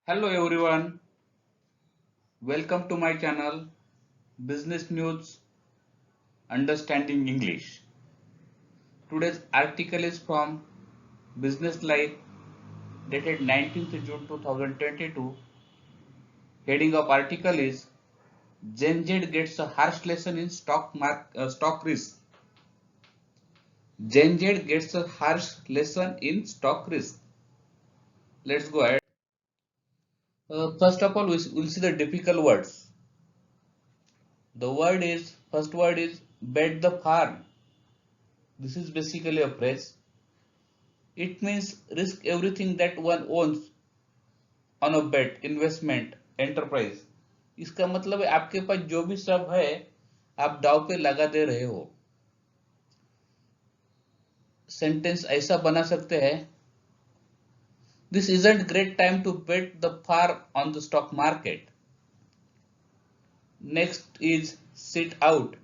Hello everyone, welcome to my channel Business News Understanding English. Today's article is from Business Life dated 19th June 2022. Heading of article is Gen Z gets a harsh lesson in stock risk. Gen Z gets a harsh lesson in stock risk. Let's go ahead. First of all, we'll see the difficult words. First word is bet the farm. This is basically a phrase. It means risk everything that one owns on a bet, investment, enterprise. इसका मतलब है आपके पास जो भी सब है आप दाव पे लगा दे रहे हो. सेंटेंस ऐसा बना सकते हैं, this isn't great time to bet the farm on the stock market. Next is sit out.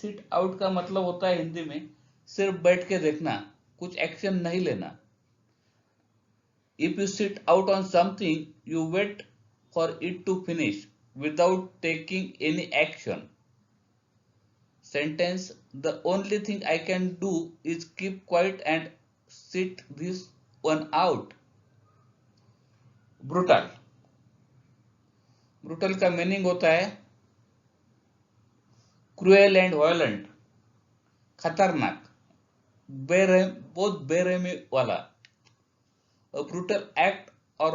Sit out का मतलब होता है हिंदी में सिर्फ बैठ के देखना, कुछ एक्शन नहीं लेना. If you sit out on something, you wait for it to finish without taking any action. Sentence: the only thing I can do is keep quiet and sit this one out. Brutal. Brutal का meaning होता है cruel and violent, खतरनाक, बेरहम, बहुत बेरहमी वाला. A brutal act or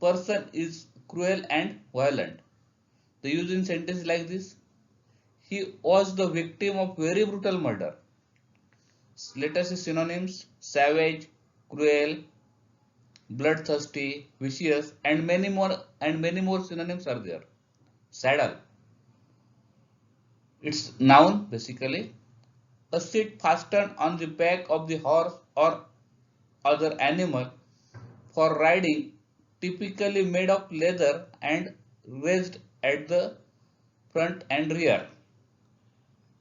person is cruel and violent. The use in sentence like this: he was the victim of very brutal murder. Let us see synonyms: savage, cruel, bloodthirsty, vicious, and many more synonyms are there. Saddle. It's noun basically. A seat fastened on the back of the horse or other animal for riding, typically made of leather and raised at the front and rear.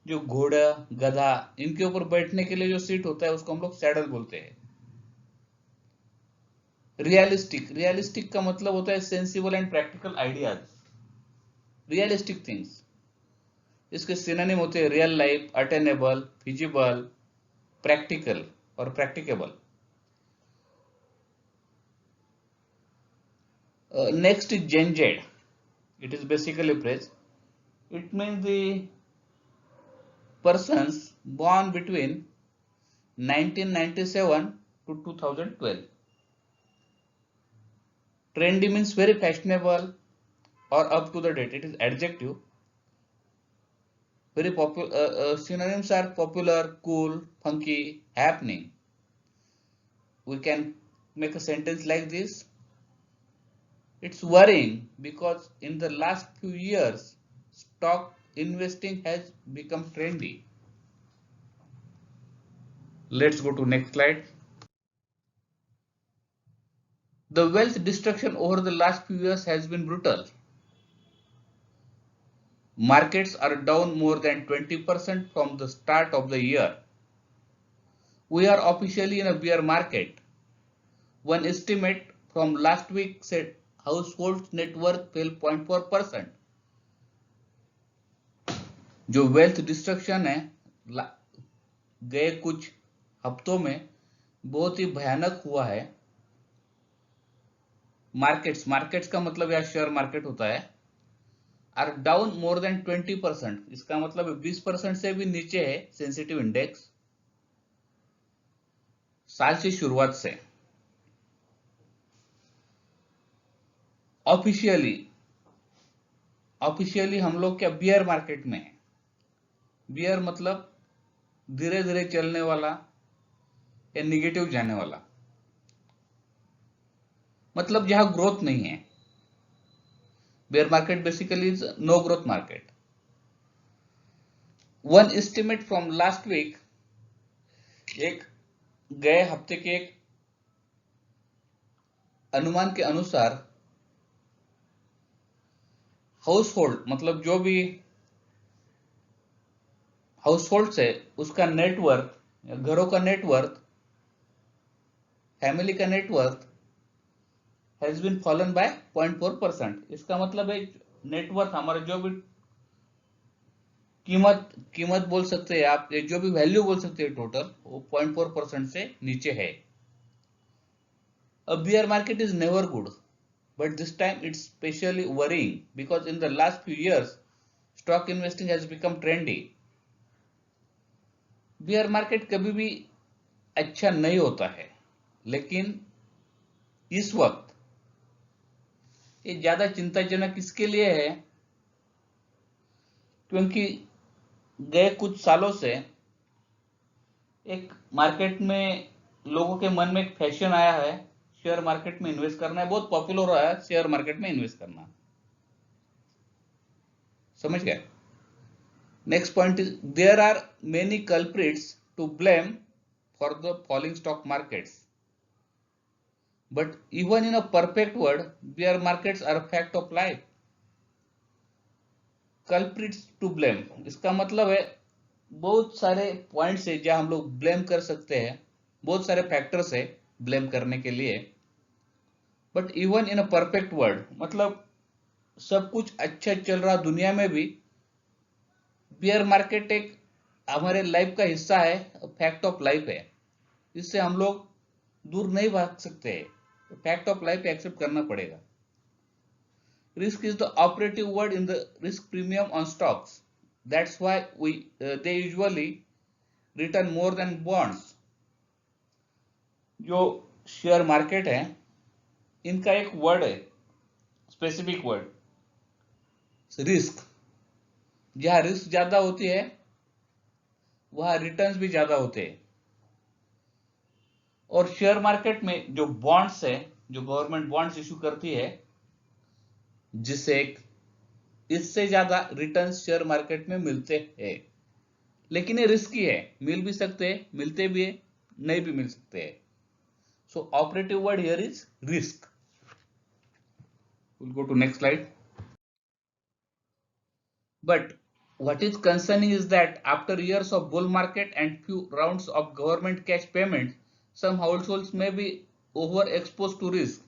जो घोड़ा, गधा, इनके ऊपर बैठने के लिए जो seat होता है उसको हम लोग सैडल बोलते हैं. रियलिस्टिक. रियलिस्टिक का मतलब होता है sensible and practical ideas, realistic things. इसके सिनोनिम होते हैं real life, attainable, feasible, practical और practicable. Next is Gen Z. It is basically a phrase. It means the persons born between 1997 to 2012. Trendy means very fashionable or up to the date. It is adjective. Very popular. Synonyms are popular, cool, funky, happening. We can make a sentence like this: it's worrying because in the last few years, stock investing has become trendy. Let's go to next slide. The wealth destruction over the last few years has been brutal. Markets are down more than 20% from the start of the year. We are officially in a bear market. One estimate from last week said household net worth fell 0.4%. जो wealth destruction है गए कुछ हफ्तों में बहुत ही भयानक हुआ है. मार्केट्स का मतलब यह शेयर मार्केट होता है. Are down more than 20%. इसका मतलब 20% से भी नीचे है सेंसिटिव इंडेक्स साल की शुरुआत से. ऑफिशियली हम लोग क्या बियर मार्केट में है. बियर मतलब धीरे धीरे चलने वाला या निगेटिव जाने वाला, मतलब जहां ग्रोथ नहीं है. Bear market basically is no growth market. One estimate from last week, एक गए हफ्ते के एक अनुमान के अनुसार, हाउस होल्ड मतलब जो भी हाउस होल्ड है उसका नेटवर्थ, घरों का नेटवर्थ, फैमिली का net worth has been fallen by 0.4%। इसका मतलब है नेटवर्थ हमारा जो भी कीमत कीमत बोल सकते हैं आप, जो भी वैल्यू बोल सकते हैं टोटल, वो 0.4% से नीचे है। A bear market is never good, but this time it's especially worrying because in the last few years stock investing has become trendy. bear market कभी भी अच्छा नहीं होता है, लेकिन इस वक्त ये ज्यादा चिंताजनक इसके लिए है क्योंकि गए कुछ सालों से एक मार्केट में लोगों के मन में एक फैशन आया है, शेयर मार्केट में इन्वेस्ट करना है, बहुत पॉपुलर हो रहा है शेयर मार्केट में इन्वेस्ट करना। समझ गए? Next point is there are many culprits to blame for the falling stock markets, but even in a perfect world bear markets are fact of life. Culprits to blame, इसका मतलब है बहुत सारे points है जहां हम लोग ब्लेम कर सकते हैं, बहुत सारे फैक्टर्स है ब्लेम करने के लिए, but even in a perfect world, मतलब सब कुछ अच्छा चल रहा दुनिया में भी बियर मार्केट एक हमारे लाइफ का हिस्सा है, फैक्ट ऑफ लाइफ है, इससे हम लोग दूर नहीं भाग सकते हैं, फैक्ट ऑफ लाइफ एक्सेप्ट करना पड़ेगा। Risk is the operative word in the risk premium on stocks, that's why they usually return more than bonds. जो शेयर मार्केट है इनका एक वर्ड है, स्पेसिफिक वर्ड, रिस्क। जहां रिस्क ज्यादा होती है वहां रिटर्न्स भी ज्यादा होते हैं। और शेयर मार्केट में जो बॉन्ड्स है, जो गवर्नमेंट बॉन्ड्स इशू करती है, जिससे इससे ज्यादा रिटर्न्स शेयर मार्केट में मिलते हैं, लेकिन ये रिस्की है, मिल भी सकते हैं, मिलते भी है, नहीं भी मिल सकते हैं। So operative word here is risk. We'll go to next slide. But what is concerning is that after years of bull market and few rounds of government cash payments, some households may be overexposed to risk,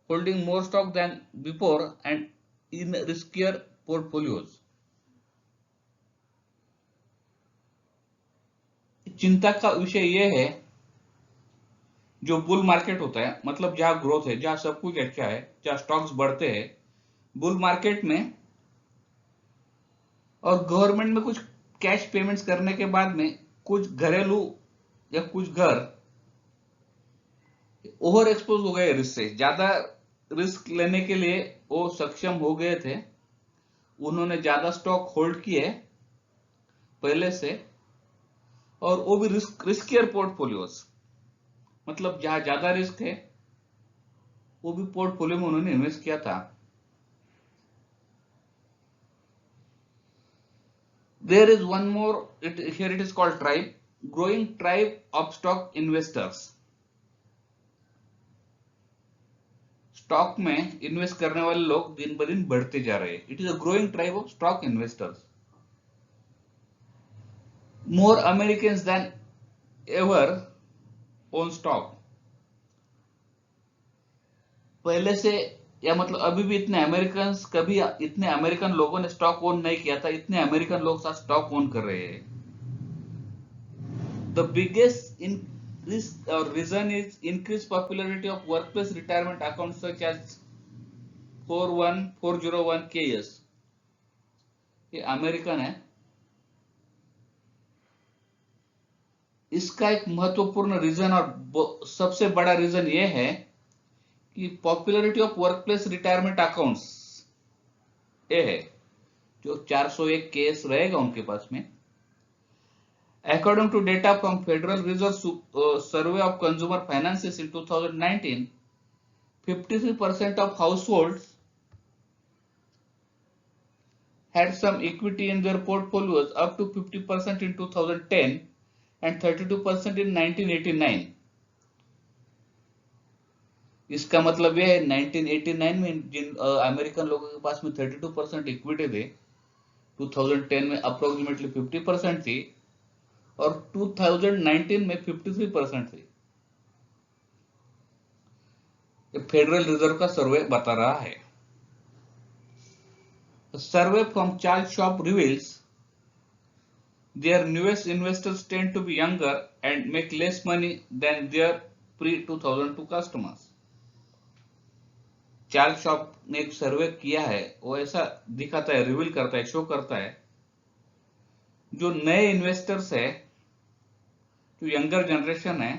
holding more stock than before and in riskier portfolios. चिंता का विषय यह है, जो bull market होता है, मतलब जहां ग्रोथ है, जहां सब कुछ अच्छा है, जहां स्टॉक्स बढ़ते हैं, बुल मार्केट में और गवर्नमेंट में कुछ कैश पेमेंट्स करने के बाद में कुछ घरेलू या कुछ घर ओवर एक्सपोज हो गए, रिस्क से ज्यादा रिस्क लेने के लिए वो सक्षम हो गए थे, उन्होंने ज्यादा स्टॉक होल्ड किए पहले से, और वो भी रिस्कियर पोर्टफोलियोज, मतलब जहां ज्यादा रिस्क है वो भी पोर्टफोलियो में उन्होंने इन्वेस्ट किया था। There is one more, here it is called tribe, growing tribe of stock investors. Stock में इन्वेस्ट करने वाले लोग दिन ब दिन बढ़ते जा रहे हैं। It is a growing tribe of stock investors. More Americans then ever own stock. पहले से, या मतलब अभी भी इतने अमेरिकन, कभी इतने अमेरिकन लोगों ने स्टॉक ओन नहीं किया था, इतने अमेरिकन लोग साथ स्टॉक ओन कर रहे हैं। The biggest reason is increased popularity of workplace retirement accounts such as 41401ks। ये अमेरिकन है। इसका एक महत्वपूर्ण रीजन और सबसे बड़ा रीजन ये है कि popularity of workplace retirement accounts ये है, जो 401 केस रहेगा उनके पास में। According to data from Federal Reserve Survey of Consumer Finances in 2019, 53% of households had some equity in their portfolios, up to 50% in 2010 and 32% in 1989. इसका मतलब यह है 1989 में जिन अमेरिकन लोगों के पास में 32% इक्विटी थे, 2010 में अप्रोक्सीमेटली 50% थी, और 2019 में 53% थी। ये फेडरल रिजर्व का सर्वे बता रहा है। Survey from Charles Schwab reveals their newest investors tend to be younger and make less money than their pre-2002 customers. Charles shop ने एक सर्वे किया है, वो ऐसा दिखाता है, रिवील करता है, शो करता है, जो नए इन्वेस्टर्स है, जो यंगर जनरेशन है,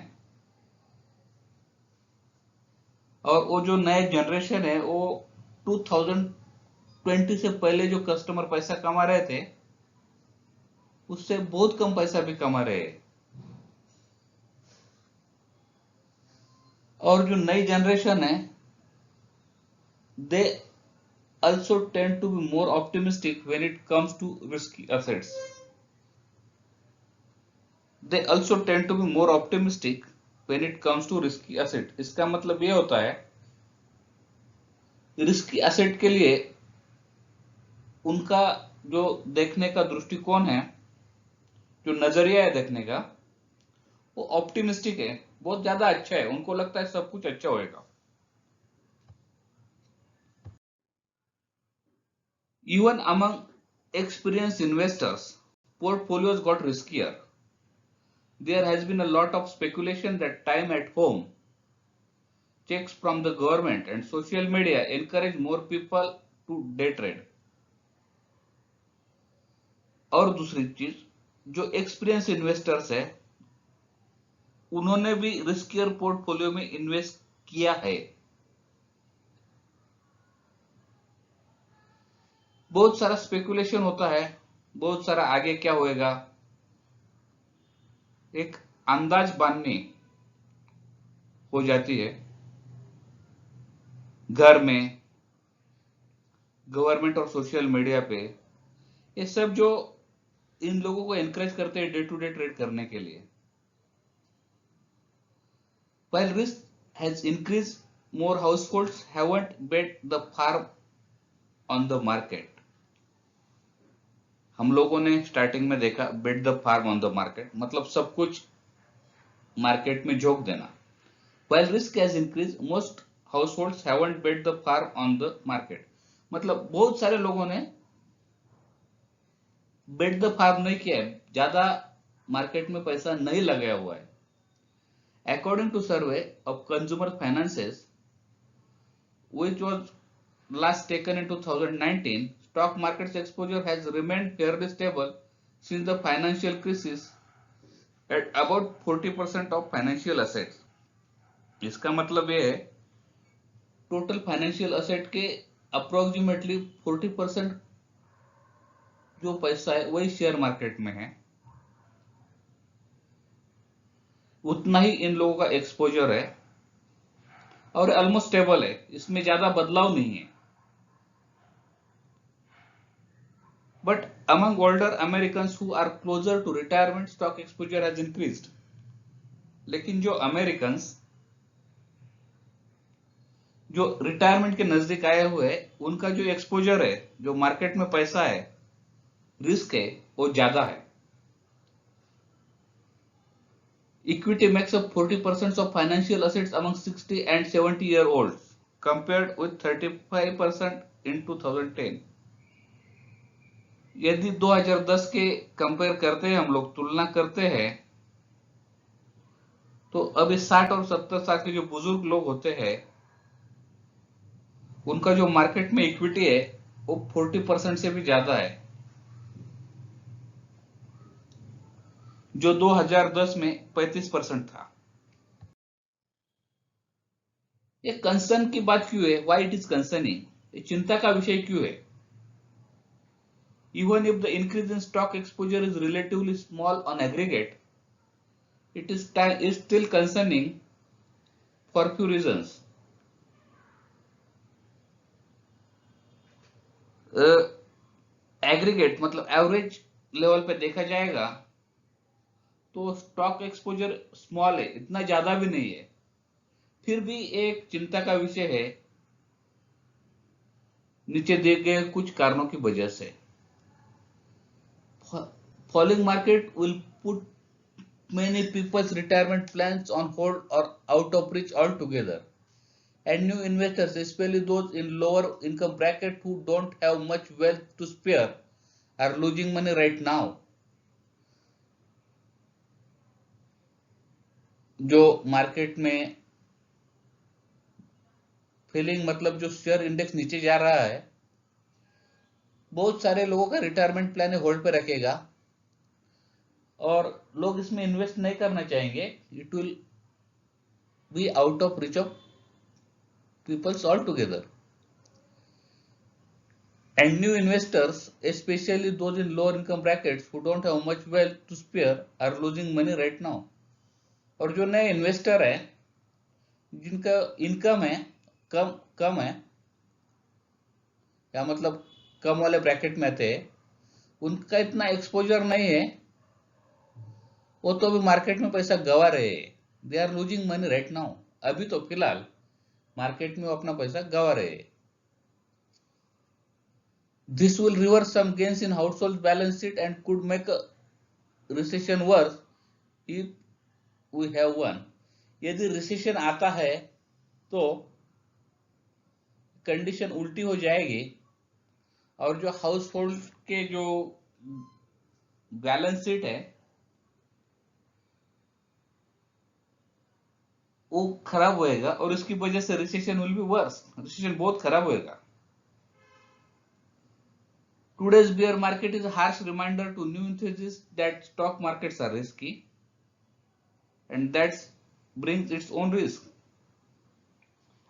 और वो जो नए जनरेशन है वो 2020 से पहले जो कस्टमर पैसा कमा रहे थे उससे बहुत कम पैसा भी कमा रहे हैं। और जो नई जनरेशन है, they also tend to be more optimistic when it comes to risky assets. They also tend to be more optimistic when it comes to risky asset. इसका मतलब ये होता है रिस्की एसेट के लिए उनका जो देखने का दृष्टिकोण है, जो नजरिया है देखने का, वो ऑप्टिमिस्टिक है, बहुत ज्यादा अच्छा है। उनको लगता है सब कुछ अच्छा होएगा। Even among experienced investors, portfolios got riskier. There has been a lot of speculation that time at home, checks from the government and social media encourage more people to day trade. और दूसरी चीज, जो experience investors है उन्होंने भी riskier portfolio में invest किया है। बहुत सारा स्पेकुलेशन होता है, बहुत सारा आगे क्या होएगा, एक अंदाज बांधनी हो जाती है घर में, गवर्नमेंट और सोशल मीडिया पे। ये सब जो इन लोगों को एनकरेज करते हैं डे टू डे ट्रेड करने के लिए। While risk has increased, more households haven't bet the farm on the market. हम लोगों ने स्टार्टिंग में देखा bet the farm on the market, मतलब सब कुछ मार्केट में झोंक देना। While risk has increased, most households haven't bet the farm on the market. मतलब बहुत सारे लोगों ने बेट द फार्म नहीं किया है, ज्यादा मार्केट में पैसा नहीं लगाया हुआ है। According to survey of consumer finances, which was last taken in 2019, stock market's exposure has remained fairly stable since the financial crisis at about 40% of financial assets. इसका मतलब ये है टोटल फाइनेंशियल असेट के अप्रोक्सीमेटली 40% जो पैसा है वही share market में है, उतना ही इन लोगों का एक्सपोजर है और ऑलमोस्ट स्टेबल है, इसमें ज्यादा बदलाव नहीं है। But among older Americans who are closer to retirement, stock exposure has increased. लेकिन जो अमेरिकन्स जो रिटायरमेंट के नजदीक आए हुए हैं, उनका जो एक्सपोजर है, जो मार्केट में पैसा है, रिस्क है, वो ज्यादा है। Equity makes up 40% of financial assets among 60 and 70-year-olds, compared with 35% in 2010. यदि 2010 के कंपेयर करते हैं, हम लोग तुलना करते हैं, तो अभी 60 और 70 साल के जो बुजुर्ग लोग होते हैं उनका जो मार्केट में इक्विटी है वो 40% से भी ज्यादा है, जो 2010 में 35% था। ये कंसर्न की बात क्यों है? Why it is concerning? ये चिंता का विषय क्यों है? Even if the increase in stock exposure is relatively small on aggregate, it is still concerning for few reasons. Aggregate मतलब एवरेज लेवल पे देखा जाएगा तो स्टॉक एक्सपोजर स्मॉल है, इतना ज्यादा भी नहीं है, फिर भी एक चिंता का विषय है नीचे दिए गए कुछ कारणों की वजह से। Falling market will put many people's retirement plans on hold or out of reach altogether. And new investors, especially those in lower income bracket who don't have much wealth to spare, are losing money right now. जो market में feeling मतलब जो share index नीचे जा रहा है, बहुत सारे लोगों का रिटायरमेंट प्लान होल्ड पे रखेगा और लोग इसमें इन्वेस्ट नहीं करना चाहेंगे. It will be out of reach of peoples all together. And new investors, especially those in lower income brackets who don't have much wealth to spare, are losing money right now. और जो नए investor है जिनका income है कम है, या मतलब कम वाले ब्रैकेट में थे, उनका इतना एक्सपोजर नहीं है, वो तो अभी मार्केट में पैसा गवा रहे हैं. They are losing money right now. अभी तो फिलहाल मार्केट में वो अपना पैसा गवा रहे हैं. This will reverse some gains in household balance sheet and could make a recession worse if we have one. यदि रिसेशन आता है तो कंडीशन उल्टी हो जाएगी और जो हाउस होल्ड के जो बैलेंस शीट है वो खराब होएगा और इसकी वजह से recession will be verse. Recession बहुत खराब होएगा. Today's bear market is a harsh reminder to new enthusiasts that stock markets are risky and that brings its own risk.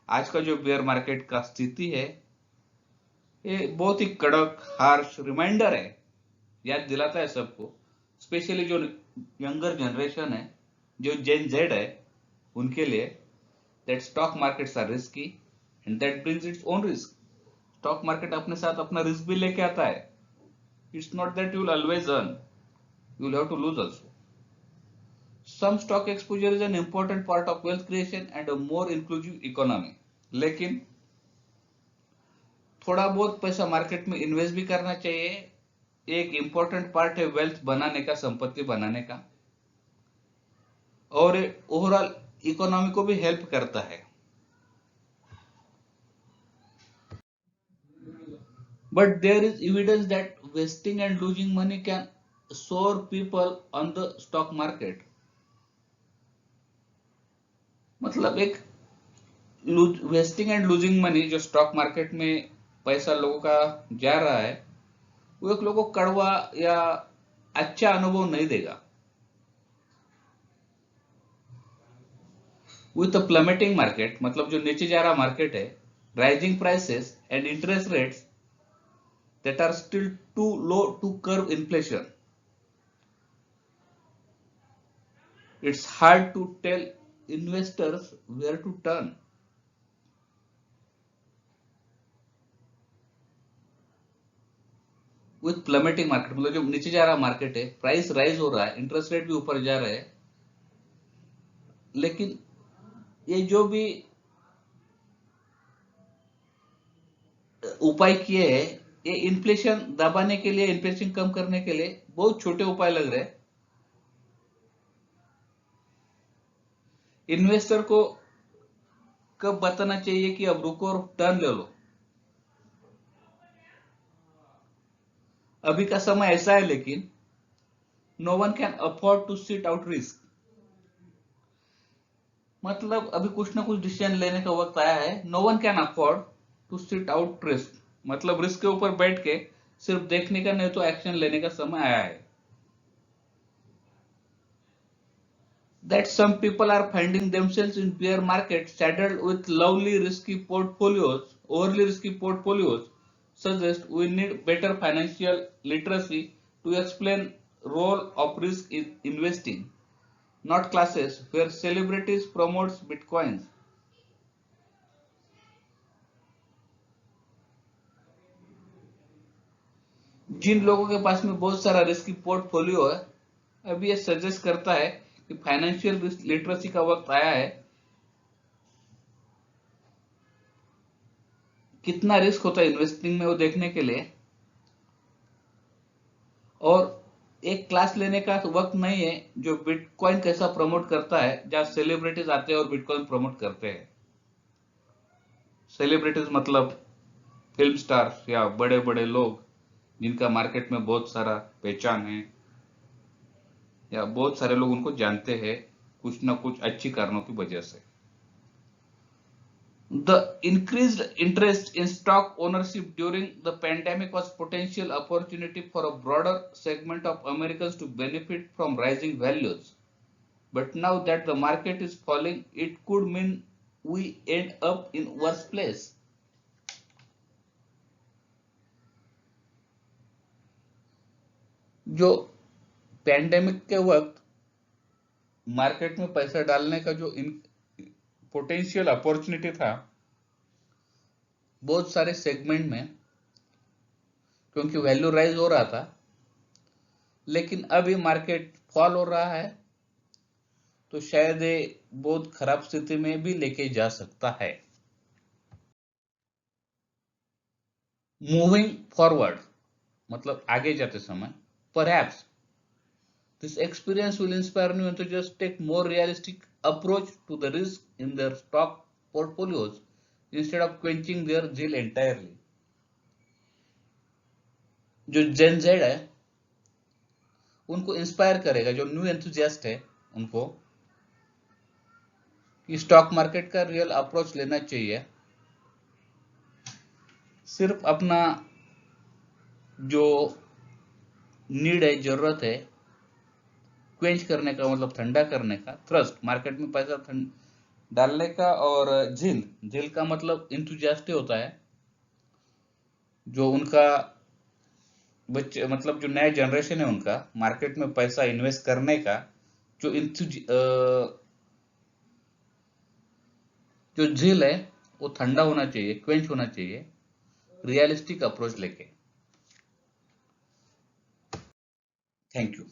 आज का जो बेयर मार्केट का स्थिति है ये बहुत ही कड़क हार्श रिमाइंडर है, याद दिलाता है सबको, स्पेशली जो यंगर जनरेशन है, जो जेन जेड है, उनके लिए, that stock markets are risky and that brings its own risk. Stock market अपने साथ अपना रिस्क भी लेके आता है. It's not that you will always earn, you will have to lose also. Some stock exposure is an important part of wealth creation and a more inclusive economy. लेकिन थोड़ा बहुत पैसा मार्केट में इन्वेस्ट भी करना चाहिए. एक इंपॉर्टेंट पार्ट है वेल्थ बनाने का, संपत्ति बनाने का, और ओवरऑल इकोनॉमी को भी हेल्प करता है. But there is evidence that wasting and losing money can sour people on the stock market. मतलब एक वेस्टिंग एंड लूजिंग मनी जो स्टॉक मार्केट में पैसा लोगों का जा रहा है, वो एक लोगों को कड़वा या अच्छा अनुभव नहीं देगा. विथ अ प्लमेटिंग मार्केट, मतलब जो नीचे जा रहा मार्केट है, rising prices and interest rates that are still too low to curb inflation, it's hard to tell investors where to turn. With plummeting market, मतलब जो नीचे जा रहा मार्केट है, प्राइस राइज हो रहा है, इंटरेस्ट रेट भी ऊपर जा रहा है, लेकिन ये जो भी उपाय किए हैं, ये इन्फ्लेशन दबाने के लिए, इन्फ्लेशन कम करने के लिए बहुत छोटे उपाय लग रहे हैं. इन्वेस्टर को कब बताना चाहिए कि अब रुको और टर्न ले लो. अभी का समय ऐसा है, लेकिन no one can afford to sit out risk. मतलब अभी कुछ ना कुछ डिसीजन लेने का वक्त आया है. No one can afford to sit out risk, मतलब रिस्क के ऊपर बैठ के सिर्फ देखने का नहीं तो एक्शन लेने का समय आया है. That some people are finding themselves in bear market saddled with overly risky portfolios suggest we need better financial literacy to explain role of risk in investing, not classes where celebrities promotes bitcoins. जिन लोगों के पास में बहुत सारा risky portfolio है, अभी ये suggest करता है कि फाइनेंशियल लिटरेसी का वक्त आया है. कितना रिस्क होता है इन्वेस्टिंग में वो देखने के लिए, और एक क्लास लेने का वक्त नहीं है जो बिटकॉइन कैसा प्रमोट करता है, जहां सेलिब्रिटीज आते हैं और बिटकॉइन प्रमोट करते हैं. सेलिब्रिटीज मतलब फिल्म स्टार या बड़े बड़े लोग जिनका मार्केट में बहुत सारा पहचान है या बहुत सारे लोग उनको जानते हैं कुछ ना कुछ अच्छी कारणों की वजह से। The increased interest in stock ownership during the pandemic was potential opportunity for a broader segment of Americans to benefit from rising values. But now that the market is falling, it could mean we end up in worse place. जो pandemic के वक्त market में पैसा डालने का जो potential opportunity था बहुत सारे सेगमेंट में, क्योंकि वैल्यू राइज हो रहा था, लेकिन अभी मार्केट फॉल हो रहा है, तो शायद ये बहुत खराब स्थिति में भी लेके जा सकता है। मूविंग फॉरवर्ड मतलब आगे जाते समय, perhaps this experience will inspire new enthusiasts to take more realistic approach to the risk in their stock portfolios instead of quenching their zeal entirely. जो जेन जेड है उनको इंस्पायर करेगा, जो न्यू एंथुजियास्ट है उनको, कि स्टॉक मार्केट का real approach लेना चाहिए। सिर्फ अपना जो नीड है, जरूरत है, क्वेंच करने का मतलब ठंडा करने का, थ्रस्ट मार्केट में पैसा डालने का, और झील का मतलब इंथुजियास्ट होता है, जो उनका बच्चे मतलब जो नया जनरेशन है उनका मार्केट में पैसा इन्वेस्ट करने का जो झील है वो ठंडा होना चाहिए, क्वेंच होना चाहिए, रियलिस्टिक अप्रोच लेके। Thank you.